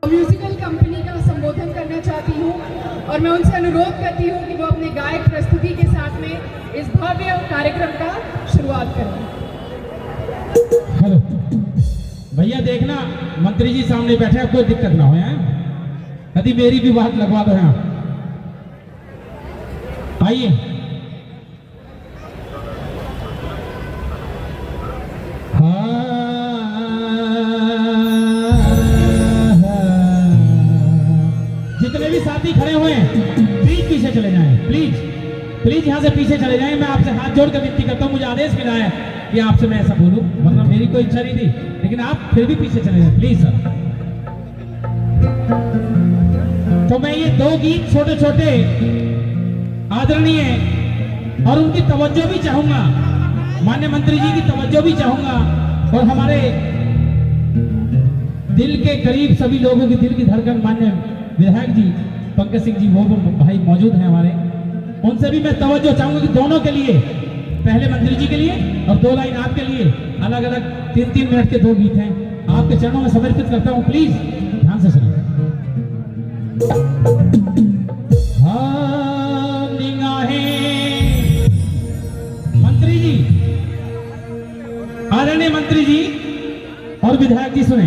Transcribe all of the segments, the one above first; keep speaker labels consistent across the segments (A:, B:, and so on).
A: Musical company का संबोधन करना चाहती हूँ और मैं उनसे अनुरोध करती हूँ कि वो अपने गायक प्रस्तुति के साथ में इस भव्य कार्यक्रम का शुरुआत करें।
B: हेलो भैया, देखना मंत्री जी सामने बैठे हैं, कोई दिक्कत ना हो यहाँ। यदि मेरी भी बात लगवा दो यहाँ, आइए। जितने भी साथी खड़े हुए हैं प्लीज पीछे चले जाएं, प्लीज प्लीज यहाँ से पीछे चले जाएं। मैं आपसे हाथ जोड़ कर विनती करता हूँ, मुझे आदेश मिला है कि आपसे मैं ऐसा बोलूं, वरना मेरी कोई इच्छा नहीं थी, लेकिन आप फिर भी पीछे चले जाएं प्लीज सर। तो मैं ये दो गीत छोटे छोटे आदरणीय और उनकी तवज्जो भी चाहूंगा, माननीय मंत्री जी की तवज्जो भी चाहूंगा, और हमारे दिल के करीब सभी लोगों की दिल की धड़कन माननीय विधायक जी पंकज सिंह जी, वो भाई मौजूद हैं हमारे, उनसे भी मैं तवज्जो चाहूंगा कि दोनों के लिए, पहले मंत्री जी के लिए और 2 लाइन आपके लिए, अलग अलग 3-3 मिनट के 2 गीत हैं, आपके चरणों में समर्पित करता हूं, प्लीज ध्यान से सुनिए। मंत्री जी, आदरणीय मंत्री जी और विधायक जी सुने।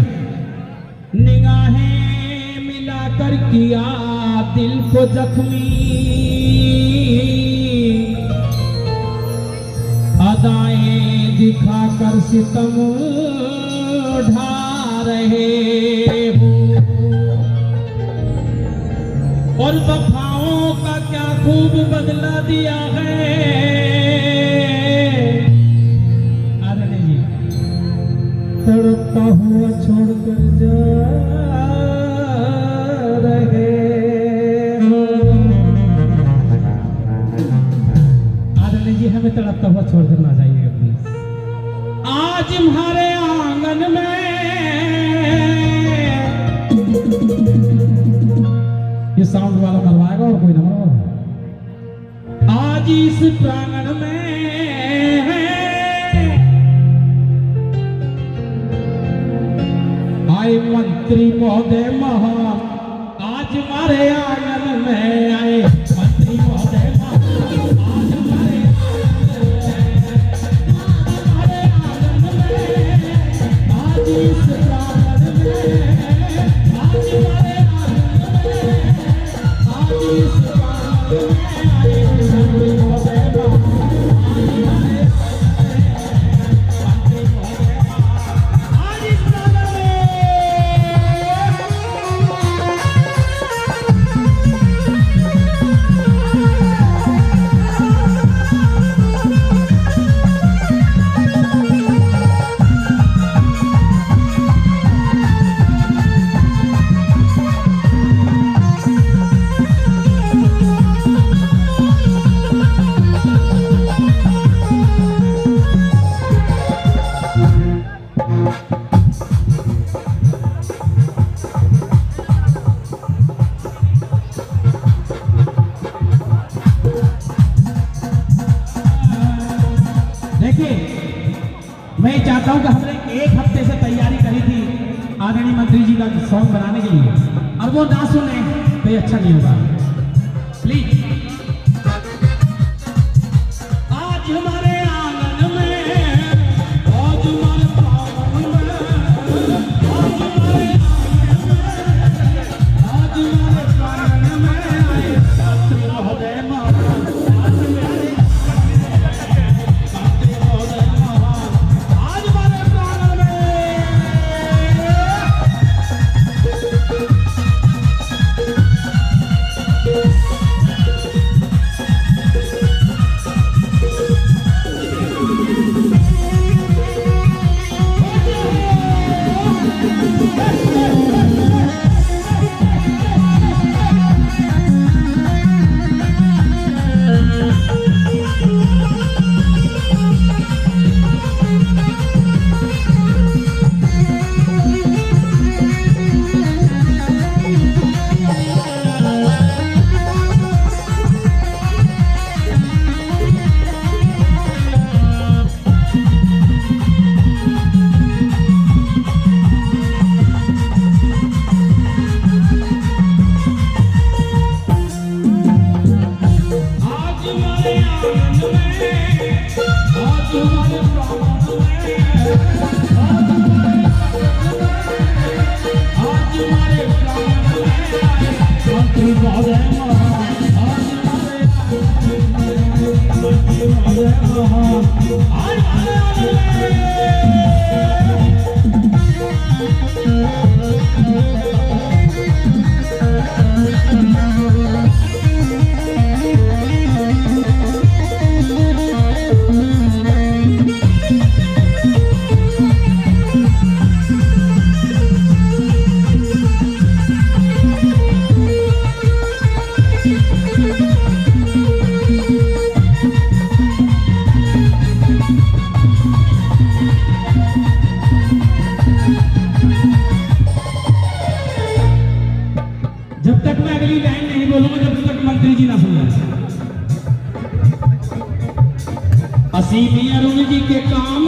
B: निगाहें मिलाकर किया दिल को जख्मी, अदाएं दिखाकर सितम ढा रहे हो, और वफाओं का क्या खूब बदला दिया है। आदरणीय जी, तड़पता हुआ छोड़कर जा रहे हो। आदरणीय जी, हमें तड़पता हुआ छोड़कर ना जाइएगा प्लीज। आज हमारे आंगन में ये साउंड वाला मरवाएगा और कोई ना मरवाएगा। आज इस प्रांगण में आए मंत्री महोदय महान, आज हमारे आंगन में आए मंत्री महोदय महान, आज हमारे आंगन में, आज इस प्रांगण में, आज हमारे मैं चाहता हूं कि हमने 1 हफ्ते से तैयारी करी थी आदरणीय मंत्री जी का सॉन्ग बनाने के लिए, और वो ना सुने तो ये अच्छा नहीं होगा, प्लीज। आज हमारे आंगन में, आज हमारे प्रांगण में, आज हमारे आंगन में, आज हमारे प्रांगण में आए मंत्री महोदय महान, आज हमारे मंत्री महोदय महान, आज हमारे प्रांगण में।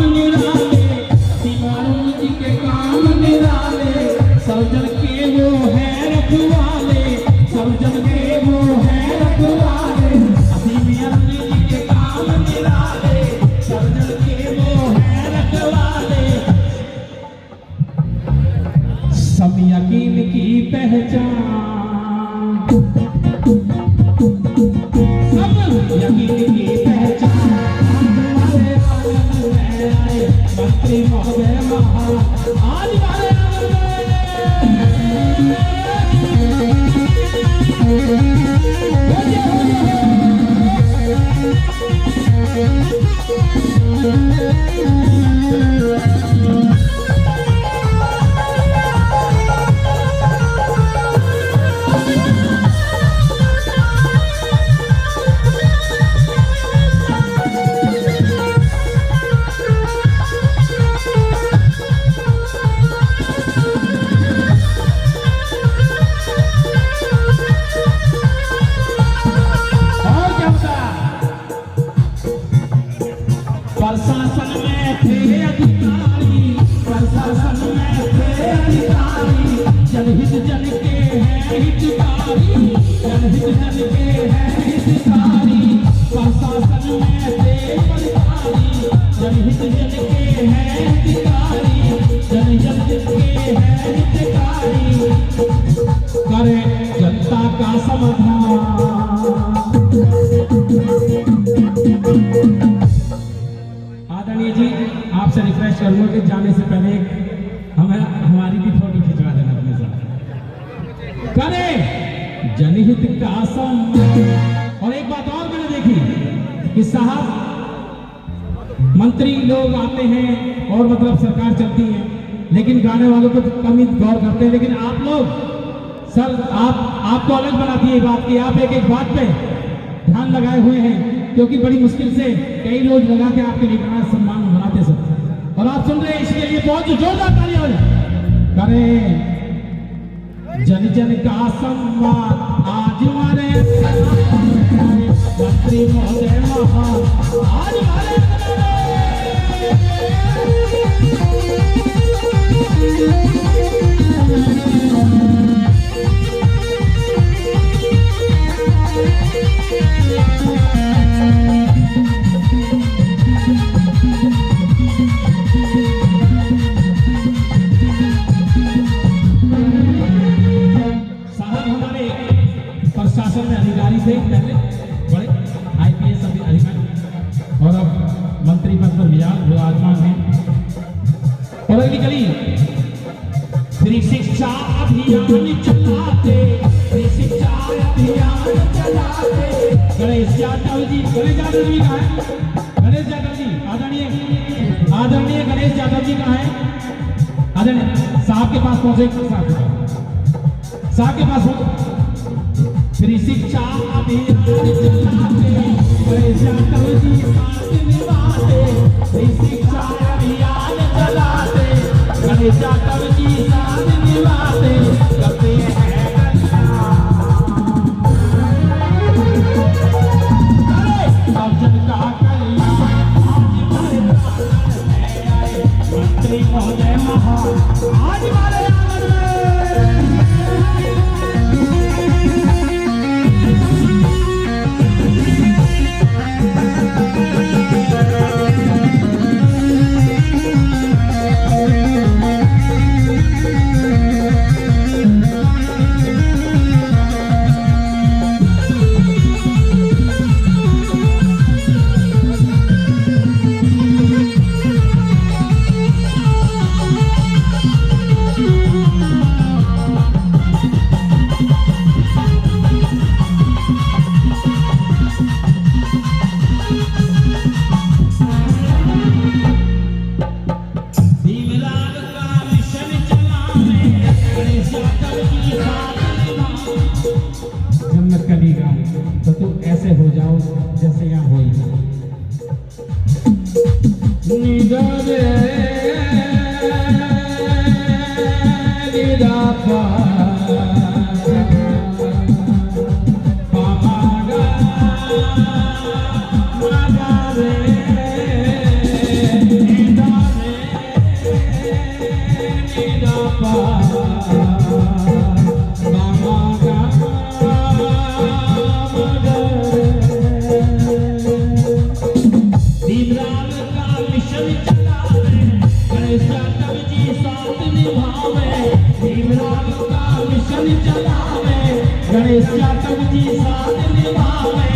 B: निराले, तिवारी जी के काम निराले, सब जन के वो है रखवाले, सब जन के वो है रखवाले, तिवारी जी के काम निराले, सब जन के वो है रखवाले। सब यकीन की पहचान, सब यकीन की पहचान, हमारे आनंद में आए मंत्री महोदय महान, आज हमारे आनंद प्रशासन में थे अधिकारी, प्रशासन में थे अधिकारी, जनहित जन के हैं हितकारी, जनहित जन के हैं हितकारी, प्रशासन में थे अधिकारी, जनहित जन के हैं हितकारी, जनहित जन के हैं हितकारी, करे जनता का समाधान। आदरणीय जी, आपसे रिक्वेस्ट करूंगा कि जाने से पहले हमारी भी फोटो खिंचवा देना अपने साथ। करे जनहित का सम्मान। और एक बात और मैंने देखी कि साहब मंत्री लोग आते हैं और मतलब सरकार चलती है, लेकिन गाने वालों को कम ही गौर करते हैं, लेकिन आप लोग सर आपको अलग बनाती है बात की आप एक एक बात पे ध्यान लगाए हुए हैं, क्योंकि बड़ी मुश्किल से कई लोग लगा के आपके लिए गाना सम्मान बनाते सब, और आप सुन रहे हैं, इसके लिए बहुत जोरदार तालियां हो जाए। करें जन जन का सम्मान, आज हमारे मंत्री महोदय महान, आज हमारे प्रशासन में अधिकारी थे पहले, बड़े IPS अधिकारी, और अब मंत्री पद पर विराजमान हैं। और अगली कली फ्री शिक्षा अभियान चलाते, फ्री शिक्षा अभियान चलाते। गणेश यादव जी, गणेश यादव जी कहाँ है? गणेश यादव जी, आदरणीय गणेश यादव जी कहाँ है? आदरणीय साहब के पास पहुंचे, साहब के पास पहुंचे। फ्री शिक्षा अभियान चलाते, गणेश यादव जी साथ निभाते, फ्री शिक्षा अभियान चलाते, गणेश यादव जी साथ निभाते, करते हैं सब जन का कल्याण, आज हमारे आए मंत्री महोदय महान, आज हमारे चली चलावे, गणेश यादव जी साथ निभावे।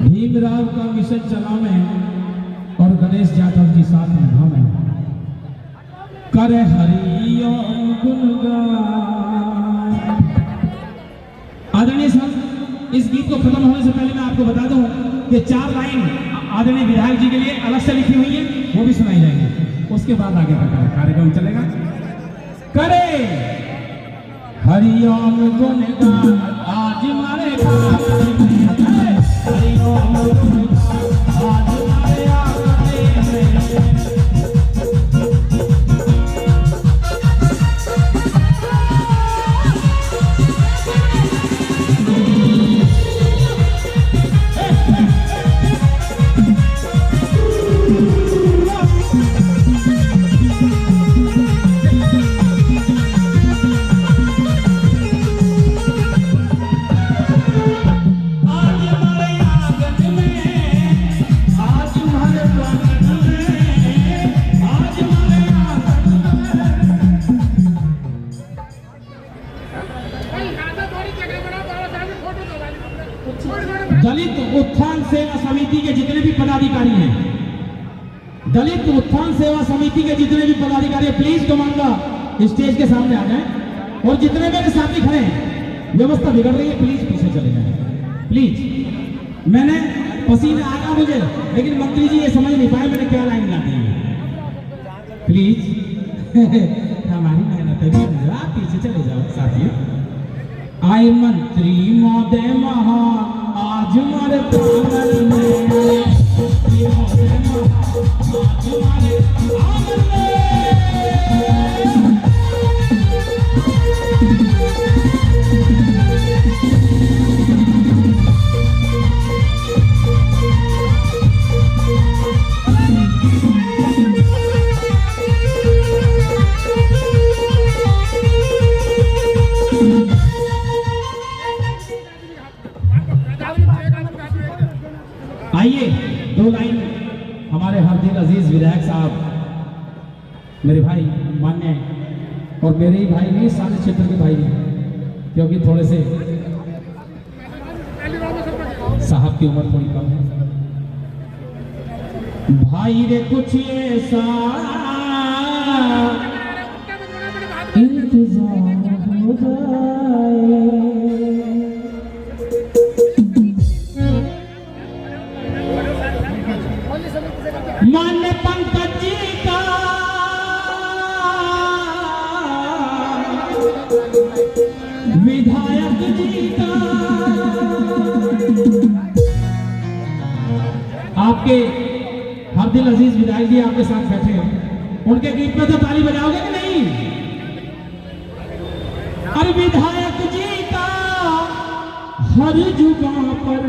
B: भीमराव का मिशन चलावे और गणेश यादव जी साथ निभावे। करे हरि ओम गुणगान। आदरणीय सर, इस गीत को खत्म होने से पहले मैं आपको बता दूं कि 4 लाइन आदरणीय विधायक जी के लिए अलग से लिखी हुई है, वो भी सुनाई जाएंगी। उसके बाद आगे का कार्यक्रम चलेगा। करे हरि ओम गुणगान आज मारे गान में, हरि ओम गुणगान आज मारे आंगन में। दलित उत्थान सेवा समिति के जितने भी पदाधिकारी हैं, दलित उत्थान सेवा समिति के जितने भी पदाधिकारी हैं, प्लीज कमांडर स्टेज के सामने आ जाएं। और जितने मेरे साथी खड़े हैं, व्यवस्था बिगड़ रही है, प्लीज पीछे चले जाएं प्लीज। मैंने पसीना आ रहा मुझे, लेकिन मंत्री जी ये समझ नहीं पाए मैंने क्या लाइन ला दी है। प्लीज हमारी मेहनत है, आप पीछे चले जाओ साथियों। आए मंत्री महोदय महान आज हमारे प्रांगण में, मंत्री महोदय महान आज हमारे आंगन में। आइए 2 लाइन हमारे हरदिल अजीज विधायक साहब, मेरे भाई मान्य और मेरे ही भाई नहीं, सारे क्षेत्र के भाई हैं, क्योंकि थोड़े से साहब की उम्र थोड़ी कम है। भाई रे कुछ ऐसा इंतजार हो जाए, मान्य पंकज जी का विधायक जी का। आपके हरदिल अजीज विधायक जी आपके साथ बैठे हैं, उनके गीत में तो ताली बजाओगे कि नहीं? अरे विधायक जी का हर जुबान पर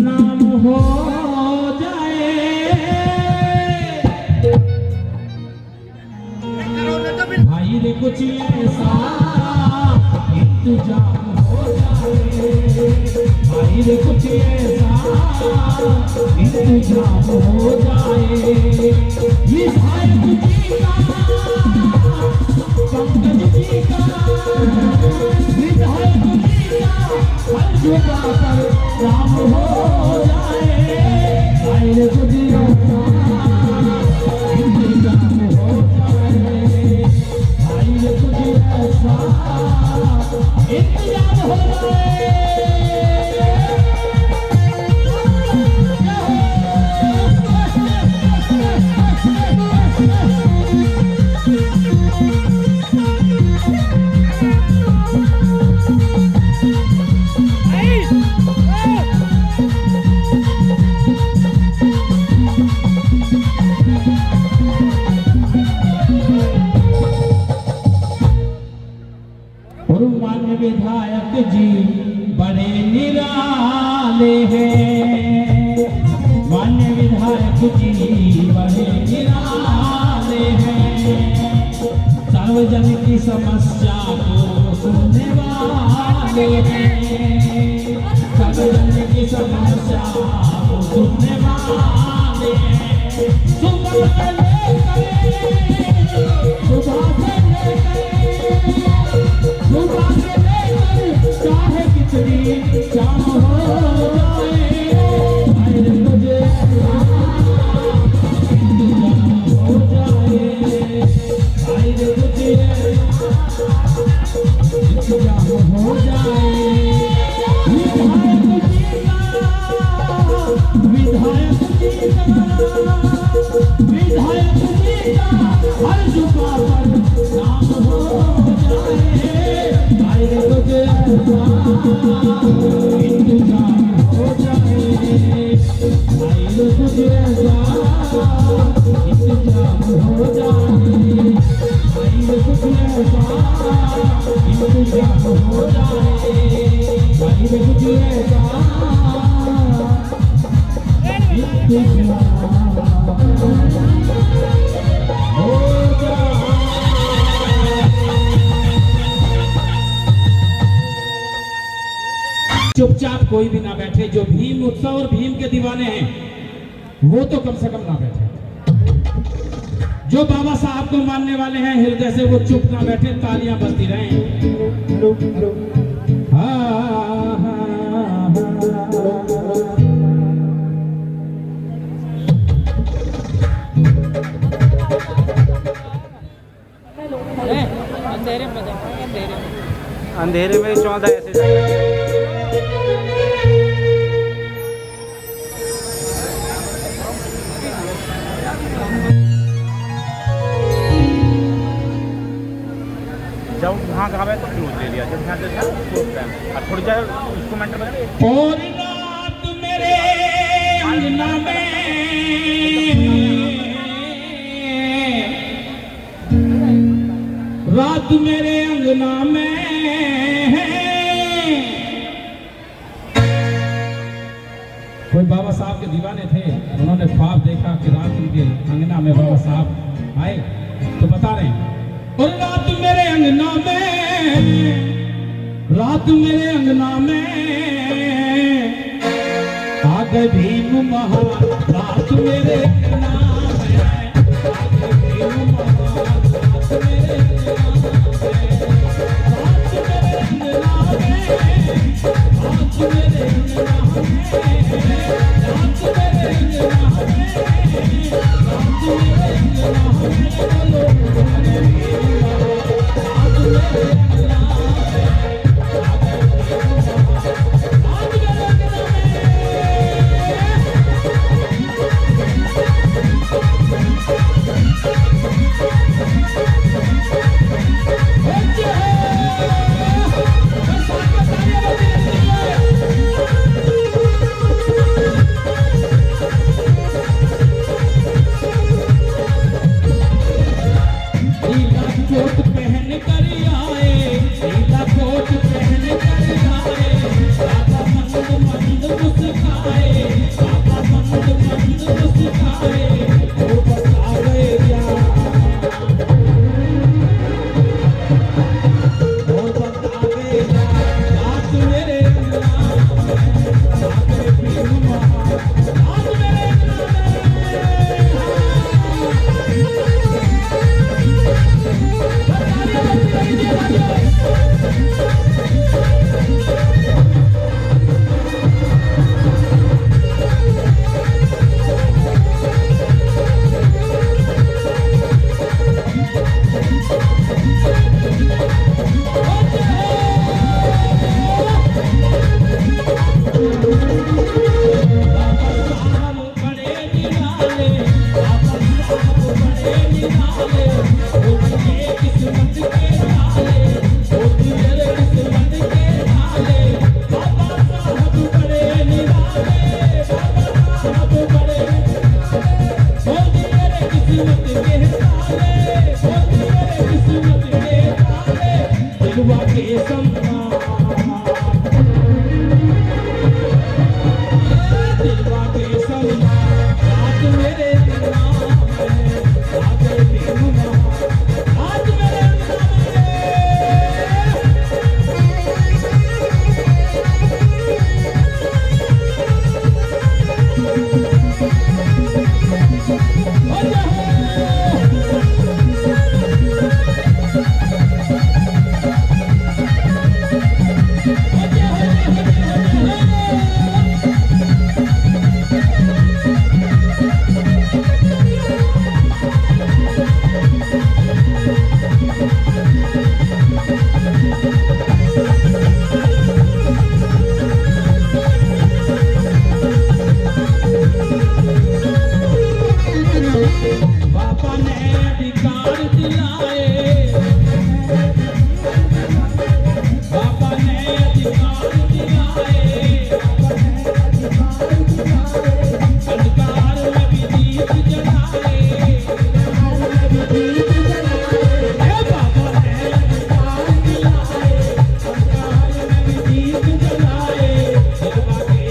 B: नाम हो जाए, भाई रे कुछ ऐसा इंतजाम हो जाए, भाई रे कुछ ऐसा इंतजाम हो जाए। विधायक जी का पंकज जी का विधायक जी का हर जुबान पर नाम हो जाए, भाई रे कुछ ऐसा इंतजाम हो जाए, भाई रे कुछ ऐसा इंतजाम हो जाए। विधायक जी बड़े निराले हैं, मान्य विधायक जी बड़े निराले हैं, सार्वजनिक की समस्या को सुनने वाले हैं, सार्वजनिक की समस्या को सुनने वाले हैं। सुबह से लेकर सुबह से विधायक जी का हर जुबा पर नाम हो जाए, भाई कुछ ऐसा इंतजाम हो जाए, भाई कुछ ऐसा इंतजाम हो जाए, भाई कुछ ऐसा इंतजाम हो जाए, भाई कुछ ऐसा चुपचाप कोई भी ना बैठे। जो भीम उत्सव और भीम के दीवाने हैं वो तो कम से कम ना बैठे। जो बाबा साहब को मानने वाले हैं हृदय से वो चुप ना बैठे, तालियां बजती रहें।
C: अंधेरे में 14 ऐसे जाएगा। जब वहाँ कहा तो क्लोज ले लिया, जब यहाँ से था अब थोड़ी देर उसको मेंटर बना।
B: और रात मेरे अंगना में, रात मेरे अंगना में कोई बाबा साहब के दीवाने थे। उन्होंने ख्वाब देखा कि रात उनके अंगना में बाबा साहब आए, तो बता रहे हैं और रात मेरे अंगना में, रात मेरे अंगना में आ गए भीम महा, रात मेरे अंगना में आ गए भीम महा, रात मेरे अंगना में, रात मेरे अंगना में, रात मेरे अंगना में, रात मेरे अंगना में, रात मेरे अंगना में, बोलो आ गए भीम महा, रात मेरे अंगना में, आ गए भीम महा, रात मेरे अंगना में। कोट पहन कर आए, नीला कोट पहन कर आए, बाबा मंद मंद मुस्काए, बाबा मंद मंद मुस्काए, वो बता गए क्या, वो बता गए क्या, रात मेरे अंगना में, रात भीम महा, रात मेरे अंगना में। पापा ने अधिकार दिलाए, पापा ने अधिकार दिलाए, अंधकार में भी दीप जलाए, पापा ने अधिकार दिलाए, अंधकार में भी दीप जलाए, सेवा के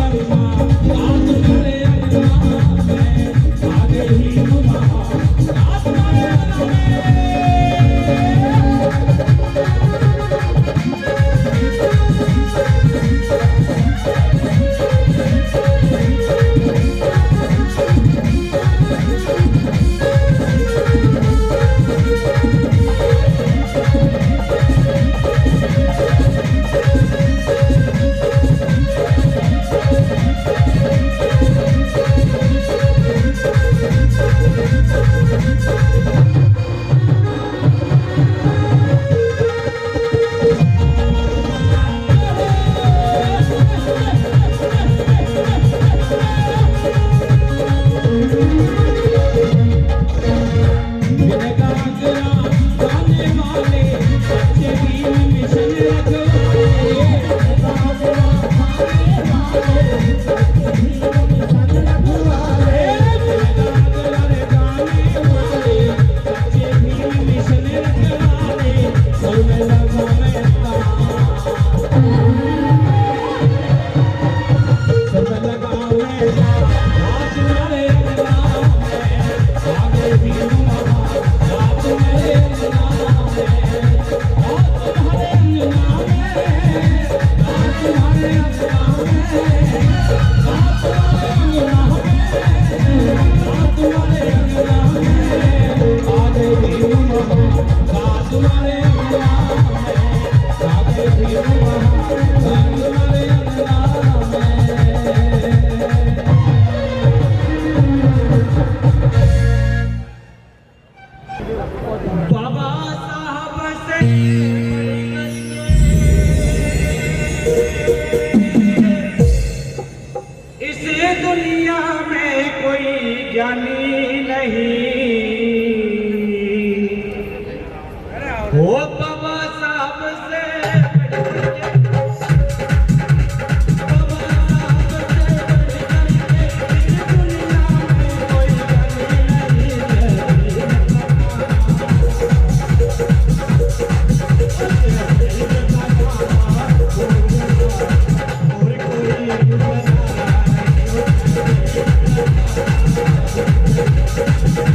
B: सम्मान आज करे अल्लाह में, आगे ही आज करे बाबा साहब से इस दुनिया में कोई ज्ञानी नहीं हो, बाबा साहब से
D: Thank you.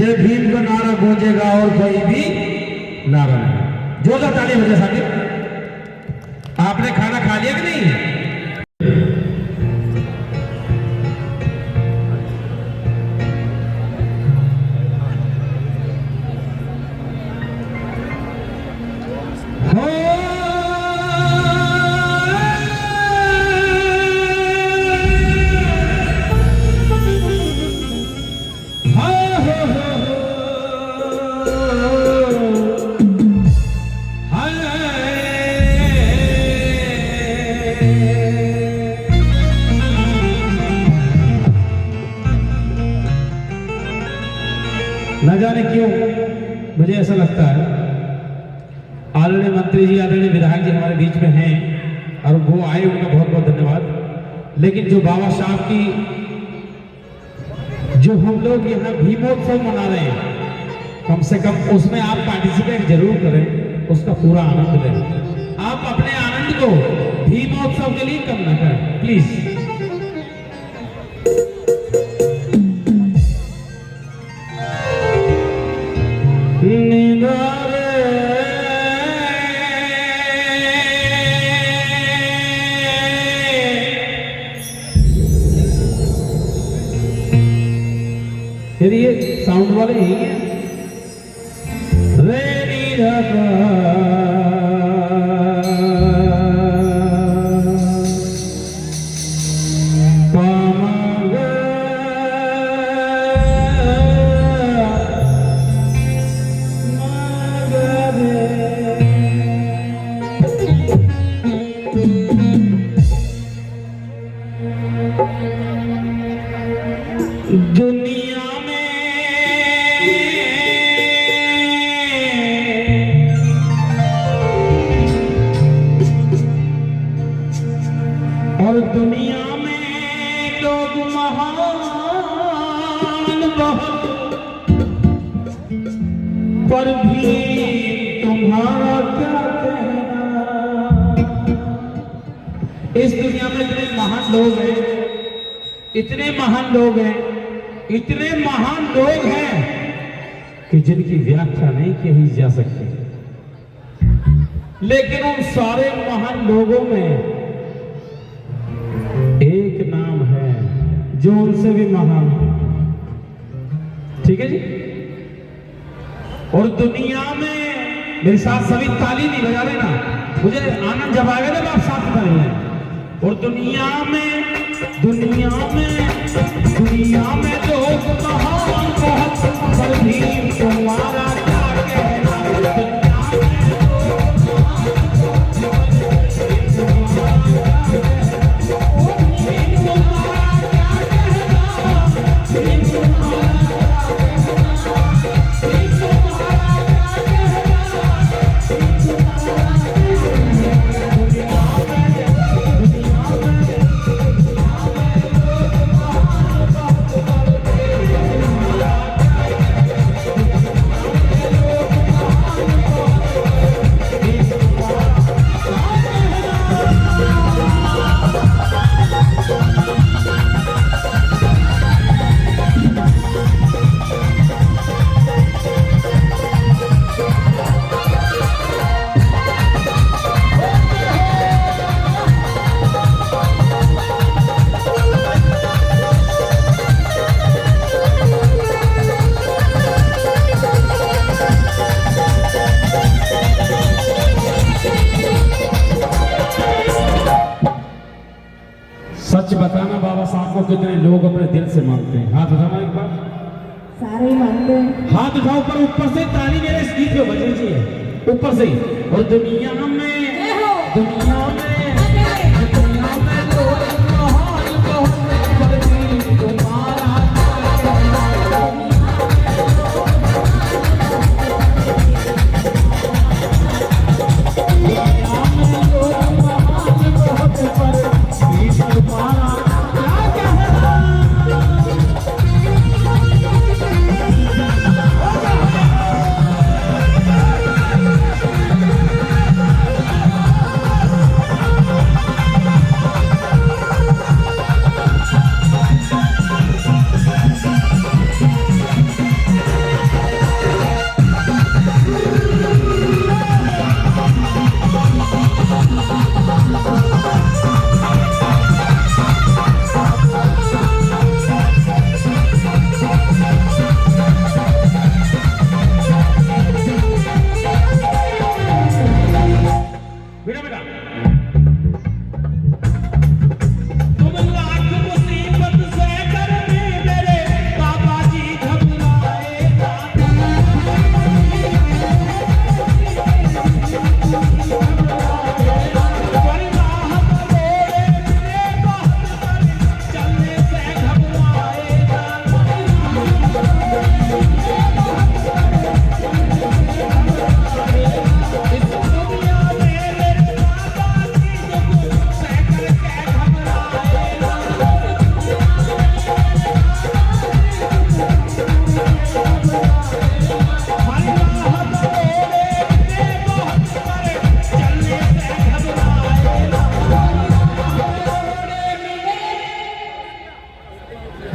B: जय भीम का नारा गूंजेगा और कोई भी नारा नहीं। जोरदार ताली बजा साहब। आपने खाना खा लिया कि नहीं? न जाने क्यों मुझे ऐसा लगता है आदरणीय मंत्री जी, आदरणीय विधायक जी हमारे बीच में हैं और वो आए, उनका बहुत बहुत धन्यवाद। लेकिन जो बाबा साहब की जो हम लोग यहाँ भीमोत्सव मना रहे हैं, कम से कम उसमें आप पार्टिसिपेट जरूर करें, उसका पूरा आनंद लें। आप अपने आनंद को भीमोत्सव के लिए कम न करें प्लीज। फिर ये साउंड वाले ही हैं। रे नी रा दुनिया और दुनिया में लोग महान बहुत, पर भी तुम्हारा क्या कहना। इस दुनिया में इतने महान लोग हैं, इतने महान लोग हैं, इतने महान लोग हैं कि जिनकी व्याख्या नहीं की जा सकती। लेकिन उन सारे महान लोगों में एक नाम है जो उनसे भी महान है। ठीक है जी। और दुनिया में मेरे साथ सभी ताली नहीं बजा रहे ना, मुझे आनंद जब आएगा जब आप साथ बता रहे हैं। और दुनिया में लोग महान बहुत, पर भी तुम्हारा क्या कहना। सच बताना बाबा साहब को कितने लोग अपने दिल से मानते हैं? हाथ उठाना एक बार।
D: सारे ही मानते हैं।
B: हाथ उठाओ ऊपर से ताली मेरे इस गीत पे बजनी चाहिए ऊपर से। और दुनिया में लोग महान बहुत, पर भी तुम्हारा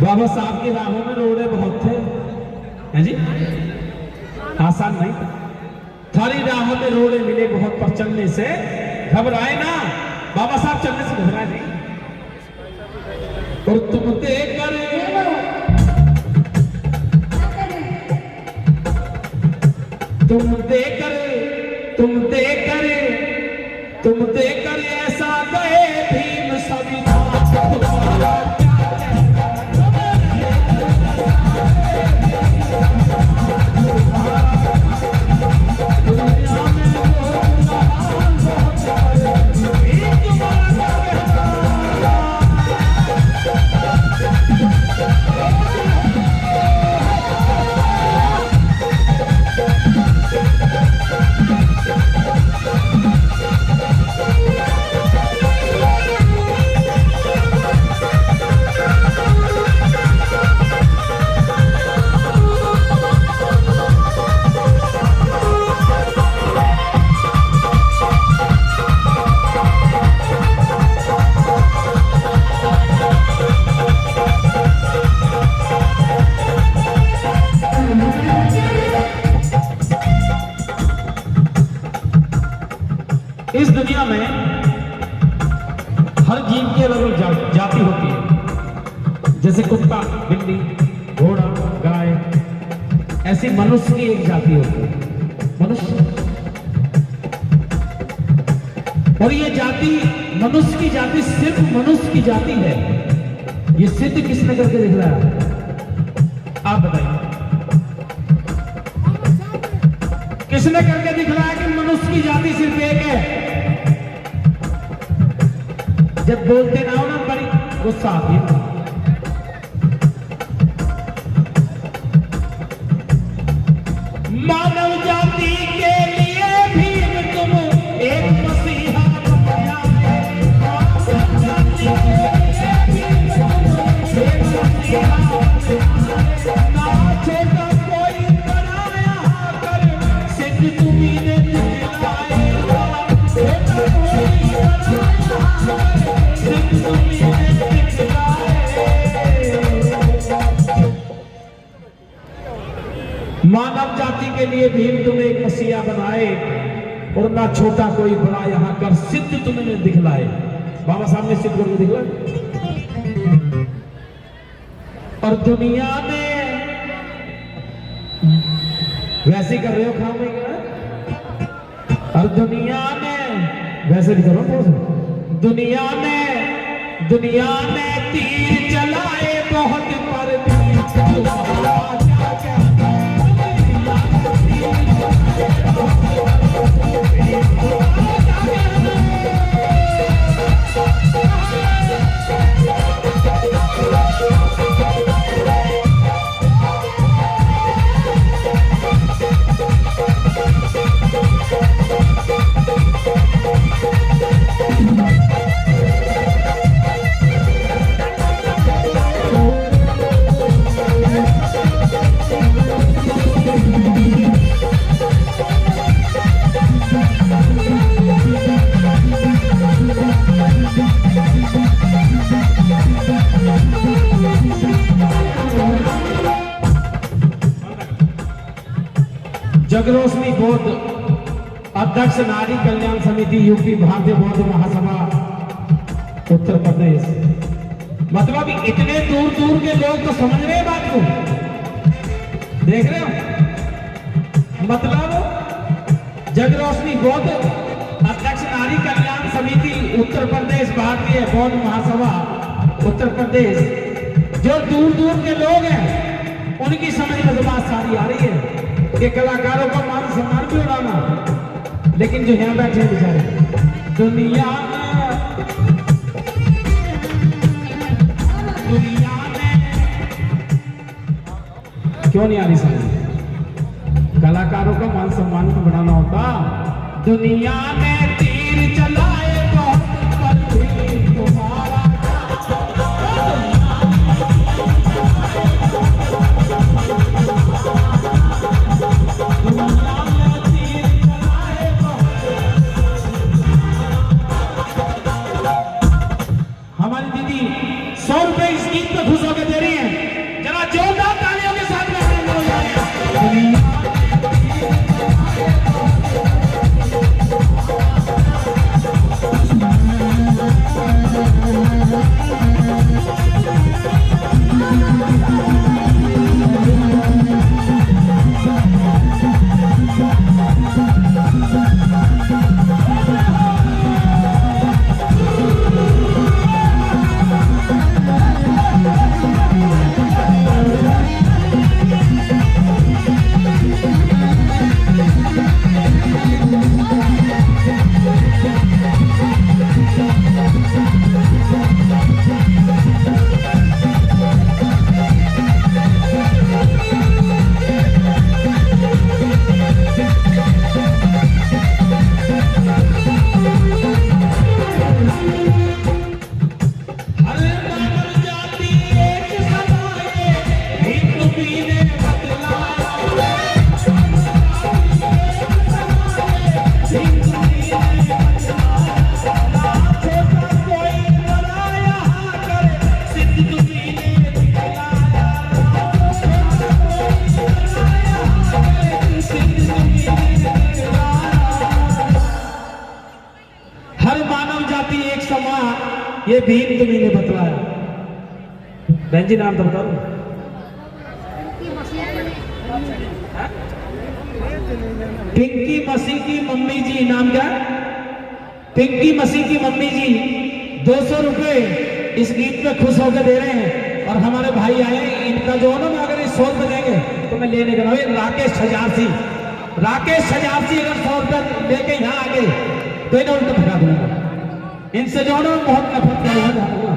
B: बाबा साहब की राहों में रोड़े बहुत थे, हैं जी, आसान नहीं था। थारी राह में रोड़े मिले बहुत, पर चलने से घबराए ना। बाबा साहब चलने से घबराए नहीं। और तुम देख कर तुम देकर ऐसा गए भीम सभी इस दुनिया में हर जीव की अलग अलग जाति होती है। जैसे कुत्ता, बिल्ली, घोड़ा, गाय, ऐसी मनुष्य की एक जाति होती है, मनुष्य। और ये जाति, मनुष्य की जाति सिर्फ मनुष्य की जाति है। ये सिद्ध किसने करके दिखलाया? आप बताइए, किसने करके दिखलाया कि मनुष्य की जाति सिर्फ एक है? जब बोलते ना हो ना, बड़ी गुस्सा आती है। मानव जाति के लिए भीम तुम एक मसीहा बनाया है। मानव जाति के लिए भीम तुम एक मसीहा बनाया है। ना छोटा कोई बनाया कर, सिद्ध तुम्ही ने दिखलाए। छोटा कोई बनाया मानव जाति के लिए भीम तुम्हें एक मसीहा बनाए, और ना छोटा कोई बड़ा यहाँ कर, सिद्ध तुमने दिखलाए। बाबा साहब ने सिद्ध करके दिखलाए। और दुनिया में वैसे ही कर रहे हो, खाओगे क्या? और दुनिया में वैसे नहीं करो, दुनिया में तीर चलाए बहुत, पर जगरोशनी बौद्ध अध्यक्ष नारी कल्याण समिति यूपी भारतीय बौद्ध महासभा उत्तर प्रदेश। मतलब इतने दूर दूर के लोग तो समझ रहे हैं बात को, देख रहे हो? मतलब जगरोशनी बौद्ध अध्यक्ष नारी कल्याण समिति उत्तर प्रदेश भारतीय बौद्ध महासभा उत्तर प्रदेश, जो दूर दूर के लोग हैं उनकी समझ में तो बात सारी आ रही है कि कलाकारों का मान सम्मान भी उड़ाना। लेकिन जो यहाँ बैठे हैं बेचारे, दुनिया में क्यों नहीं आ रही समझ? कलाकारों का मान सम्मान को बढ़ाना होता। दुनिया में तीर चलाए बहुत, पर भी तुम्हारा हमारी दीदी 100 रुपए इस गीत पे खुश होकर दे रही हैं। ये भीम तुम्ही ने बतलाया। बहन जी नाम तो बता दो। पिंकी मसीह की मम्मी जी, नाम क्या? पिंकी मसीह की मम्मी जी 200 रुपए इस गीत पे खुश होकर दे रहे हैं। और हमारे भाई आए, इनका जो है ना, अगर इस 100 रुपए देंगे तो मैं लेने का राकेश सजारसी अगर 100 रुपए लेके यहाँ आ गए तो इन्हें उल्टा भगा दूंगा। इनसे जो है ना बहुत नफरत करूंगा।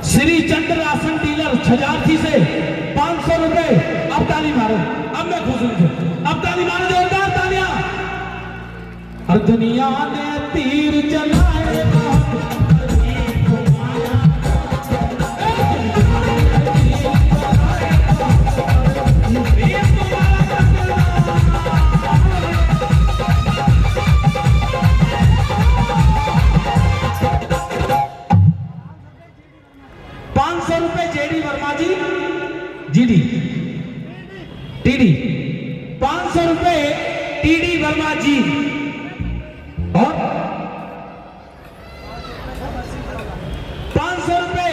B: श्री चंद्र राशन डीलर छजारती से 500 रुपए। अब ताली मारो, अब मैं खुश हूं। अब ताली मारो, जोरदार तालियां। हर दुनिया ने तीर चलाए, जीडी टीडी 500 रुपए टीडी वर्मा जी। और 500 रुपए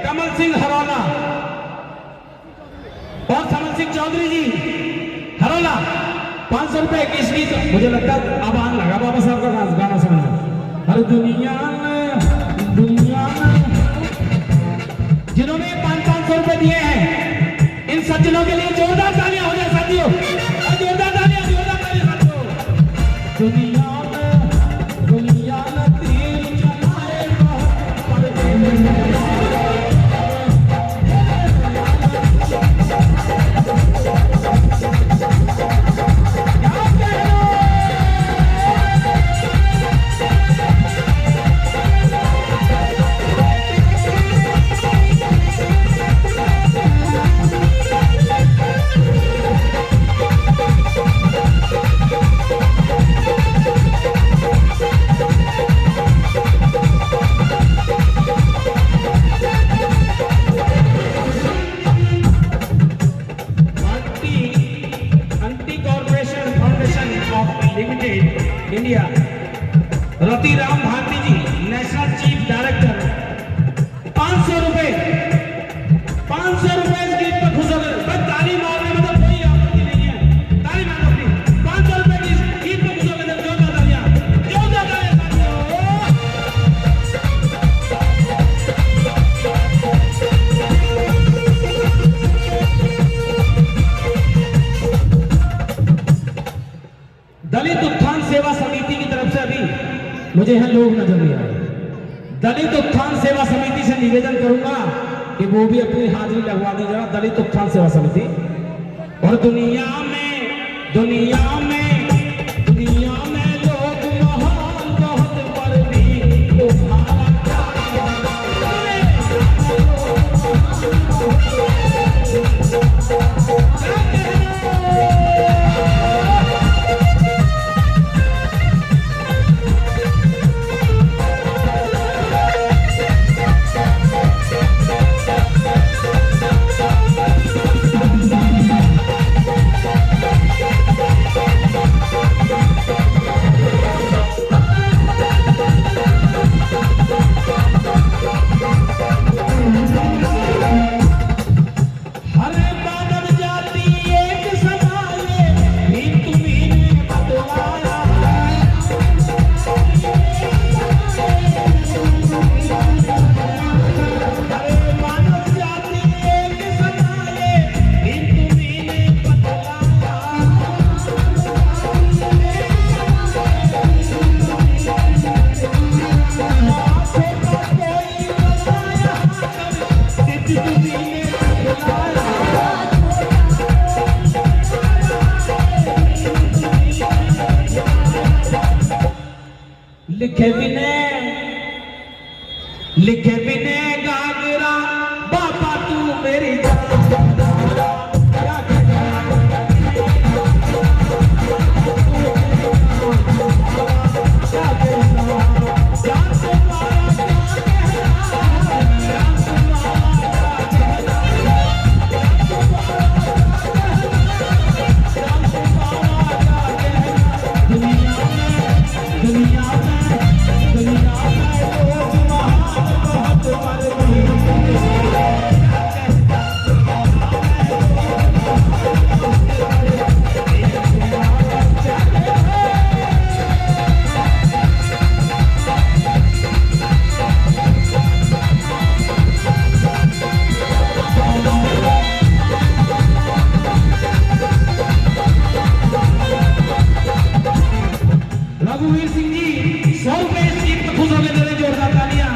B: कमल सिंह हरोला और समन सिंह चौधरी जी हरोला। 500 रुपए किसकी? मुझे लगता है अब आने लगा बाबा साहब का गाना समझना। हर दुनिया में जिन्होंने 500 रुपए दिए हैं, इन सज्जनों के लिए जोरदार तालियां हो जाए साथियों, जोरदार तालियां साथियों। दुनिया में तीर चलाए इंडिया, रतिराम भारती जी नेशनल चीफ डायरेक्टर। 500 रुपए इस गीत पर खुश हो गए। ताली मारने में तो कोई आपत्ति नहीं है, ताली मारो अपनी। 500 रुपए की गीत पर खुश हो गए। जोरदार तालियां दलित उत्थान सेवा समिति की तरफ से अभी मुझे यहाँ लोग नजर नहीं आए। दलित उत्थान सेवा समिति से निवेदन करूंगा कि वो भी अपनी हाजिरी लगवा दी जरा। दलित उत्थान सेवा समिति। और दुनिया में लोग महान बहुत पर भी तुम्हारा लिखे बिने गागरा बाबा तू मेरी रघुवीर सिंह जी 100 रुपए इस चीज पर खुश होकर दे रहे, जोरदार तालियां।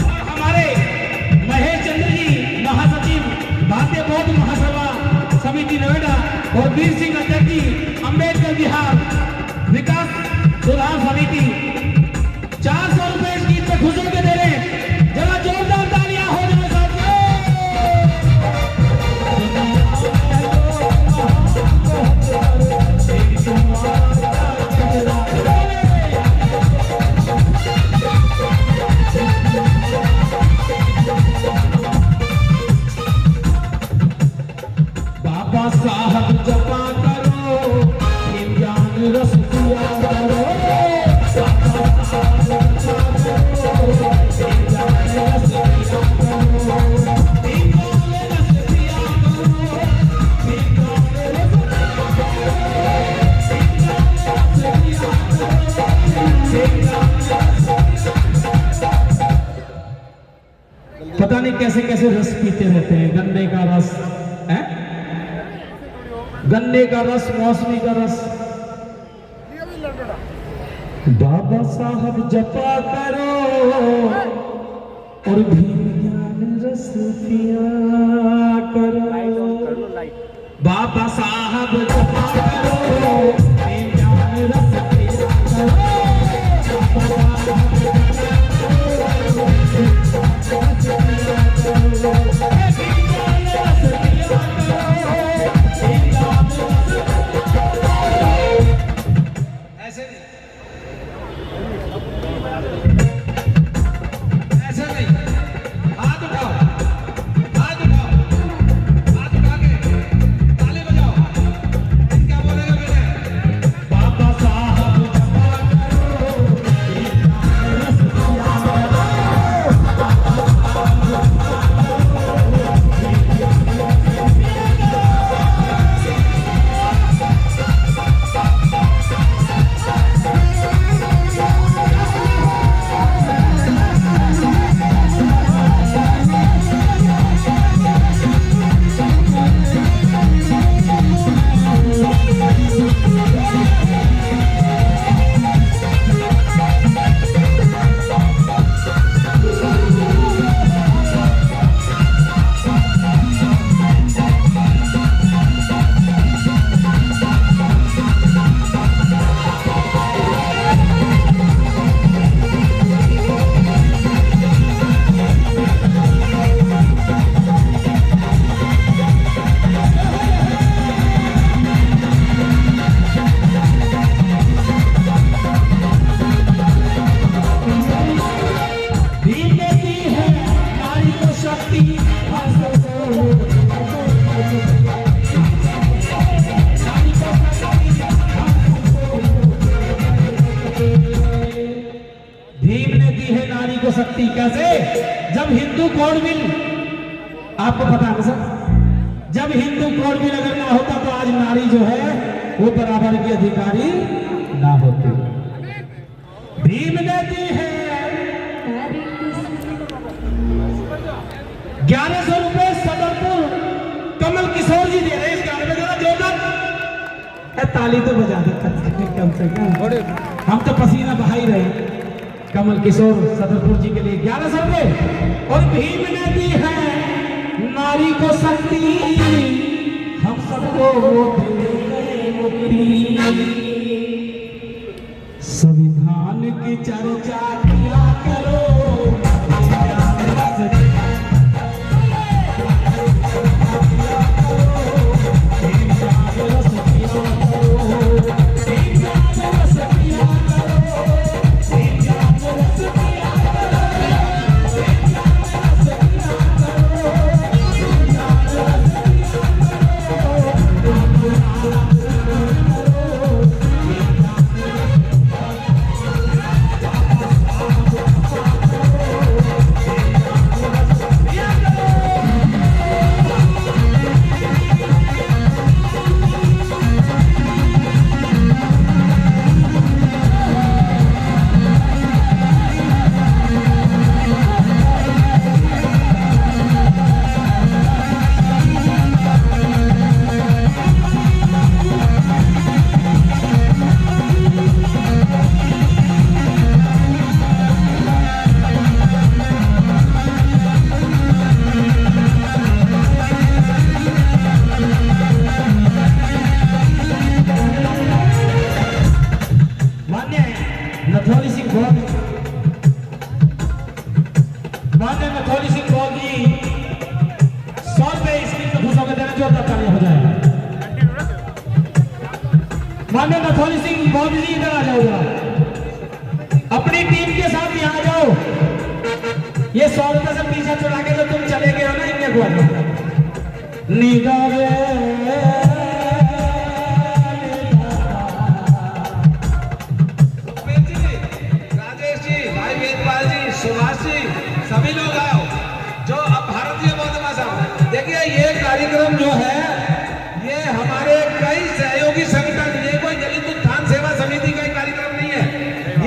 B: और हमारे महेश चंद्र जी महासचिव भारतीय बौद्ध महासभा समिति नोएडा और वीर सिंह अध्यक्ष जी अम्बेडकर बिहार विकास सुधार समिति 400 रुपए इस गीत पे खुश होकर दे रहे, जरा जोरदार तालियां हो जाए बाबा साहब जपा करो, ज्ञान रस दिया करो, बाबा साहब जपा करो, ज्ञान रस दिया करो, ज्ञान रस दिया करो। पता नहीं कैसे कैसे रस पीते रहते हैं, गन्ने का रस है, गन्ने का रस, मौसमी का रस। बाबा साहब जपा करो और भीम ज्ञान रस पिया करो, बाबा साहब जपा करो, भीम ज्ञान रस पिया करो, शक्ति कैसे? जब हिंदू कोड बिल, आपको पता है सर, जब हिंदू कोड बिल अगर ना होता तो आज नारी जो है वो बराबर की अधिकारी ना होती। भीम देती है 1100 रुपए सदरपुर कमल किशोर जी दे रहे हैं इस गाने में, जरा जोरदार ताली तो बजा दे कम से कम, हम तो पसीना बहा ही रहे। कमल किशोर सदरपुर जी के लिए 1100 रुपए। और भीम ने दी है नारी को शक्ति, हम सबको संविधान की चर्चा किया करो, माननीय नथौनी सिंह मौर्य जी इधर आ जाओ जरा, अपनी टीम के साथ यहाँ जाओ। ये 100 रुपए से पीछा छुड़ा के जो तुम चले गए हो ना, इन्हें को निगाहे
E: राजेश जी, भाई वेदपाल जी, सुभाष जी, सभी लोग आओ जो अब भारतीय बौद्ध भाषा। देखिए ये कार्यक्रम जो है ये हमारे कई सहयोगी संगठन, ये कोई दलित उत्थान सेवा समिति का कार्यक्रम नहीं है।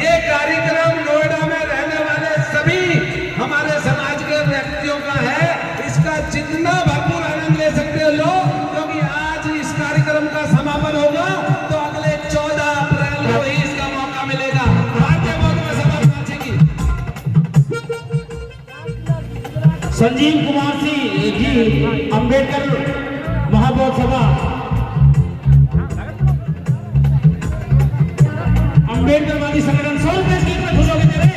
E: ये कार्यक्रम नोएडा में रहने वाले सभी हमारे समाज के व्यक्तियों का है। इसका जितना भरपूर आनंद ले सकते हो लोग, क्योंकि आज इस कार्यक्रम का समापन होगा तो अगले 14 अप्रैल को ही इसका मौका मिलेगा। भारतीय बौद्ध भाषा नाचेगी।
B: संजीव कुमार सिंह जी, अंबेडकर महाबोध सभा, अंबेडकरवादी संगठन 100 रुपए स्कीम में खुश हो गए तेरे।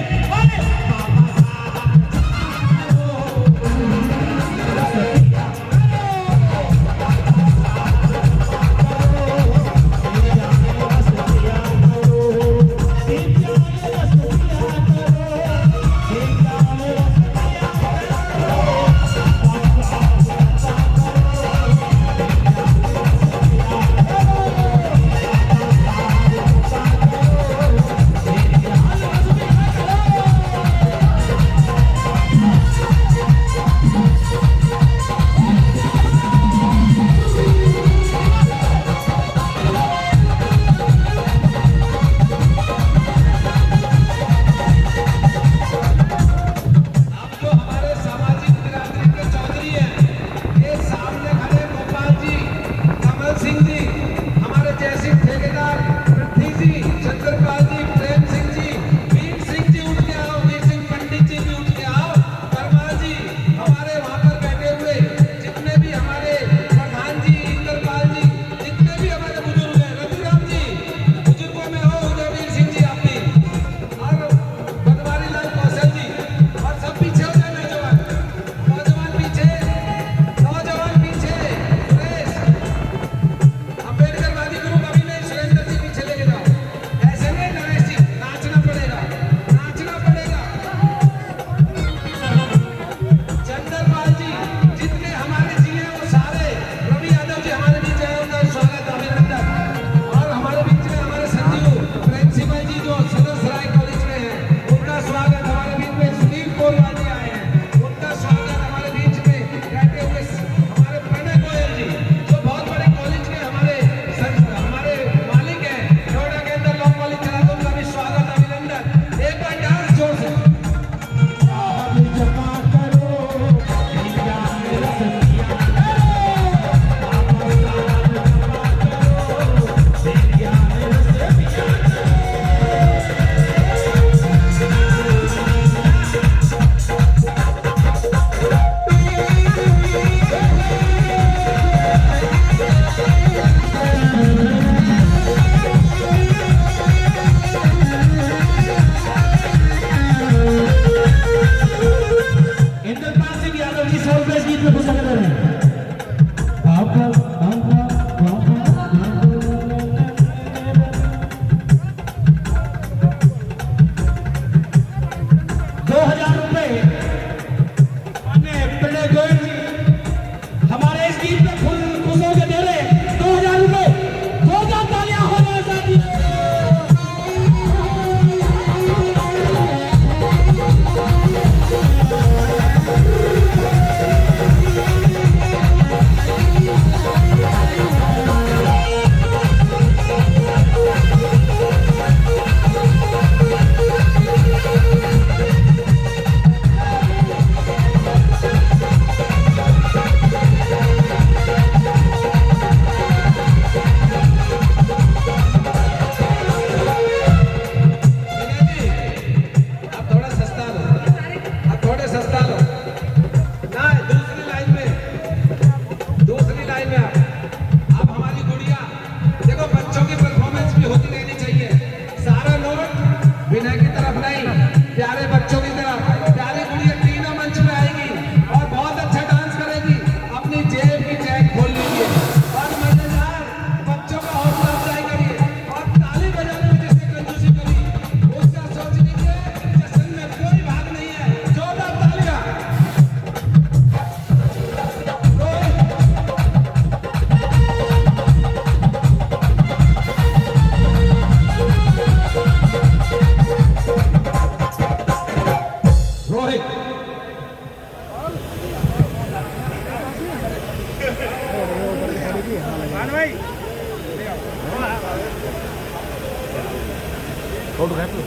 C: फोटो खींच लो।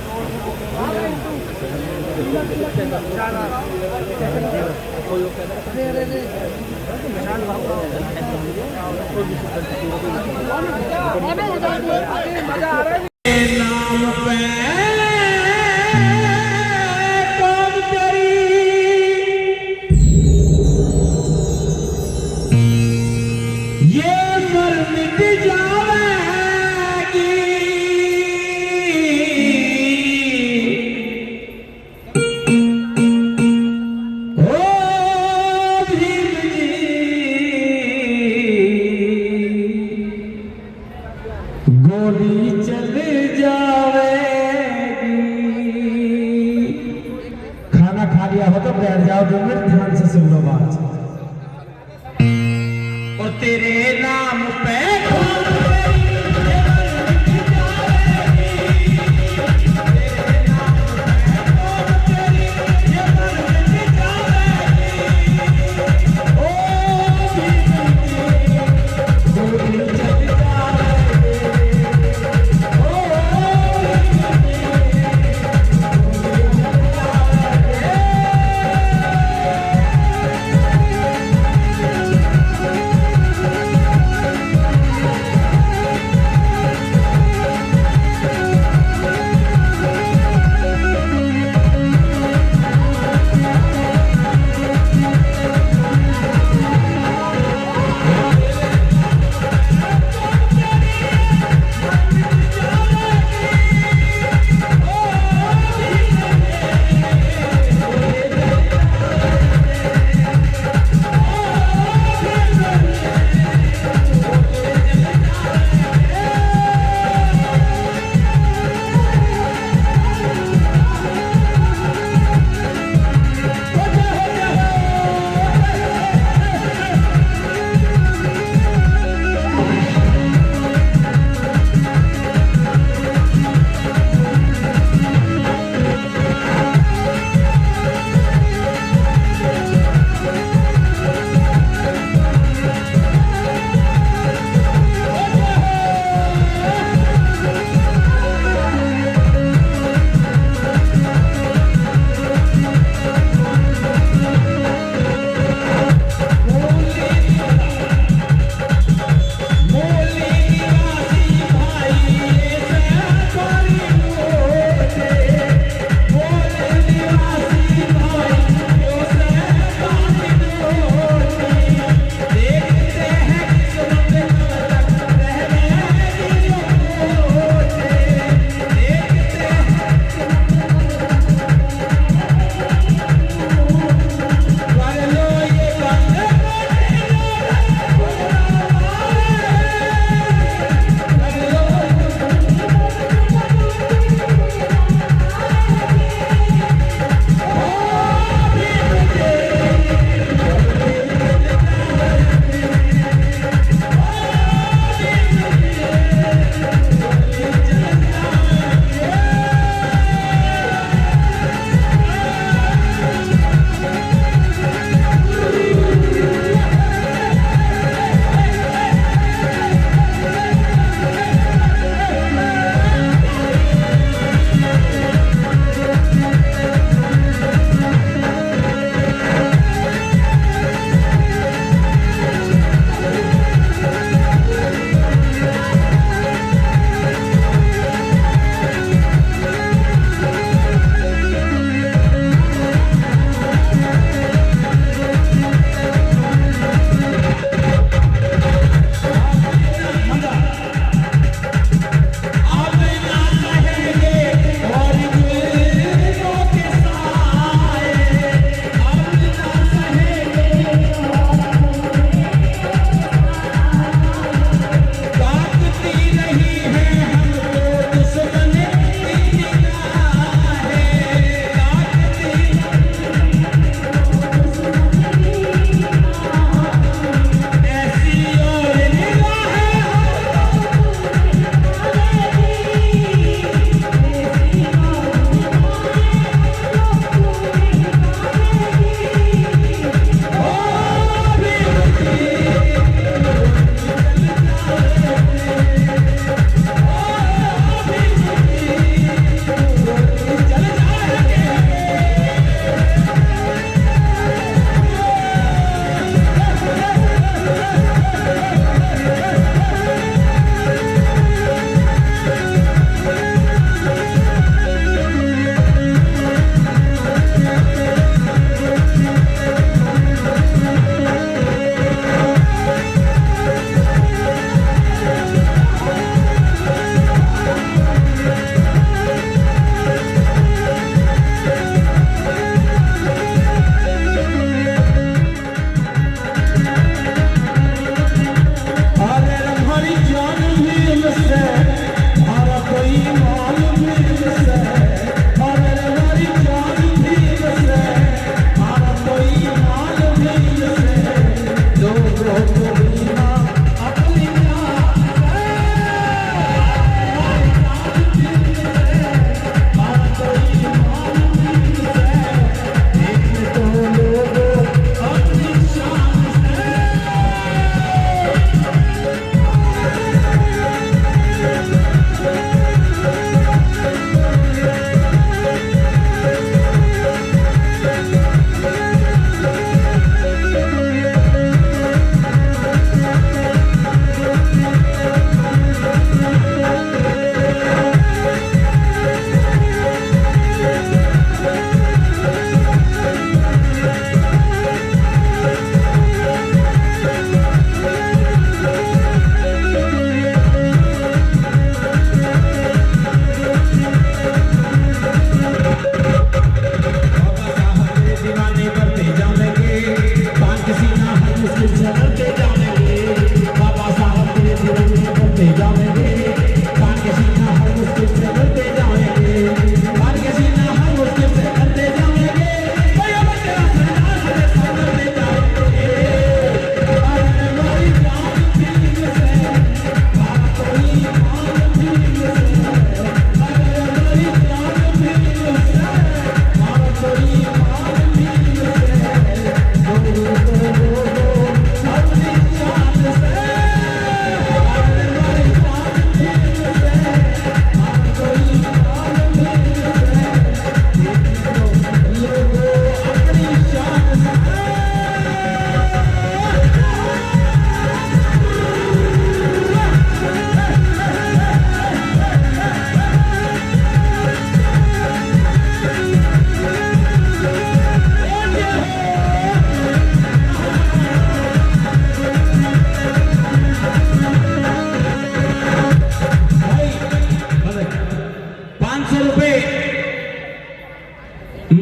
B: गोली चल जाएगी। खाना खा लिया हो तो बैठ जाओ 2 मिनट, ध्यान से सुन लो बात। और तेरे नाम पे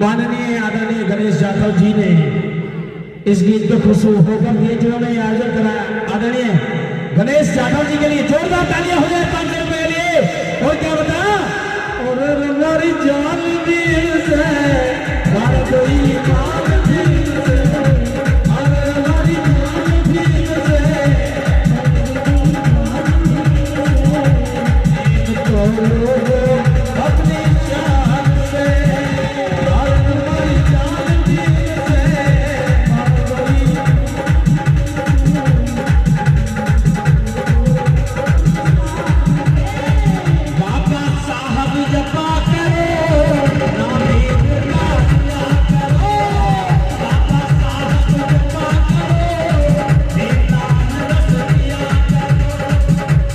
F: माननीय आदरणीय गणेश जाधव जी ने इस गीत को खुश होकर ये जिन्होंने आयोजन कराया, आदरणीय गणेश जाधव जी के लिए जोरदार तालियां हो जाए 500 रुपए के लिए। और क्या बता, और हमारी जान भी से हर कोई मान भी से, और हमारी जान भी से अपनी जान से, और हमारी जान भी से हर कोई। बाबा साहब जपा करो नामे का दिया करो, बाबा साहब जपा करो नेता रस दिया करो,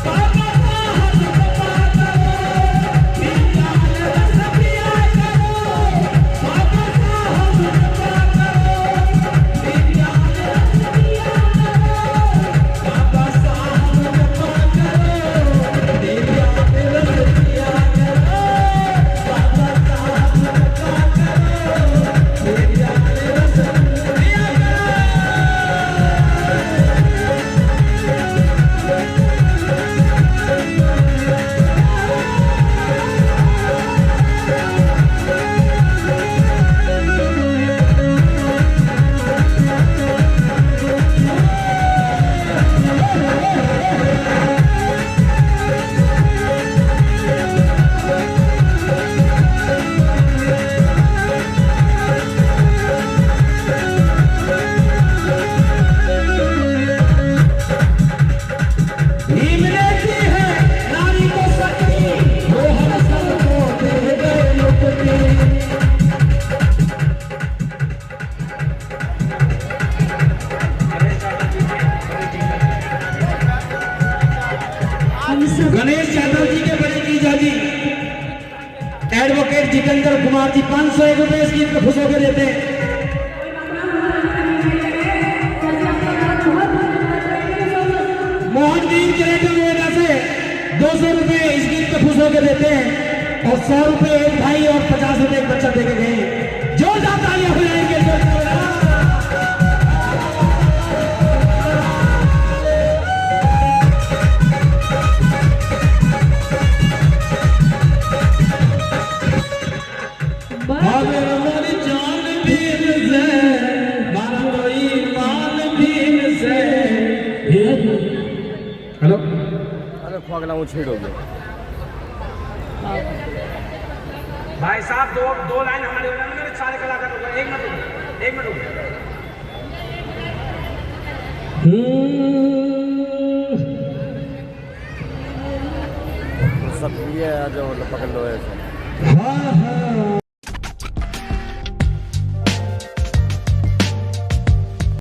F: बाबा साहब जपा करो नेता रस दिया करो, बाबा साहब जपा करो नेता रस दिया करो, बाबा साहब जपा करो नेता रस दिया करो, बाबा साहब जपा करो नेता रस दिया भीम ने दी है नारी को शक्ति, वो हर सबको दे गए मुक्ति। गणेश यादव जी के बड़े जीजा जी एडवोकेट जितेंद्र कुमार जी 501 रुपए इस गीत को खुश होकर देते हैं। मोहन जी क्रिएटिव नोएडा से 200 रुपए इस गीत को खुश होकर देते हैं, और 100 रुपए एक भाई और 50 रुपए एक बच्चा देके गए। जोरदार तालियां हो जाएंगे। हमारी जान भीम से, हमारा कोई मान भीम से। हेलो,
C: अरे खोगला वो छेड़ हो गया
E: भाई साहब, दो लाइन हमारे हो जाएंगे, सारे कलाकार हो गए। एक मिनट
C: सब ये जो पकड़ लो ऐसे।
F: हाँ हाँ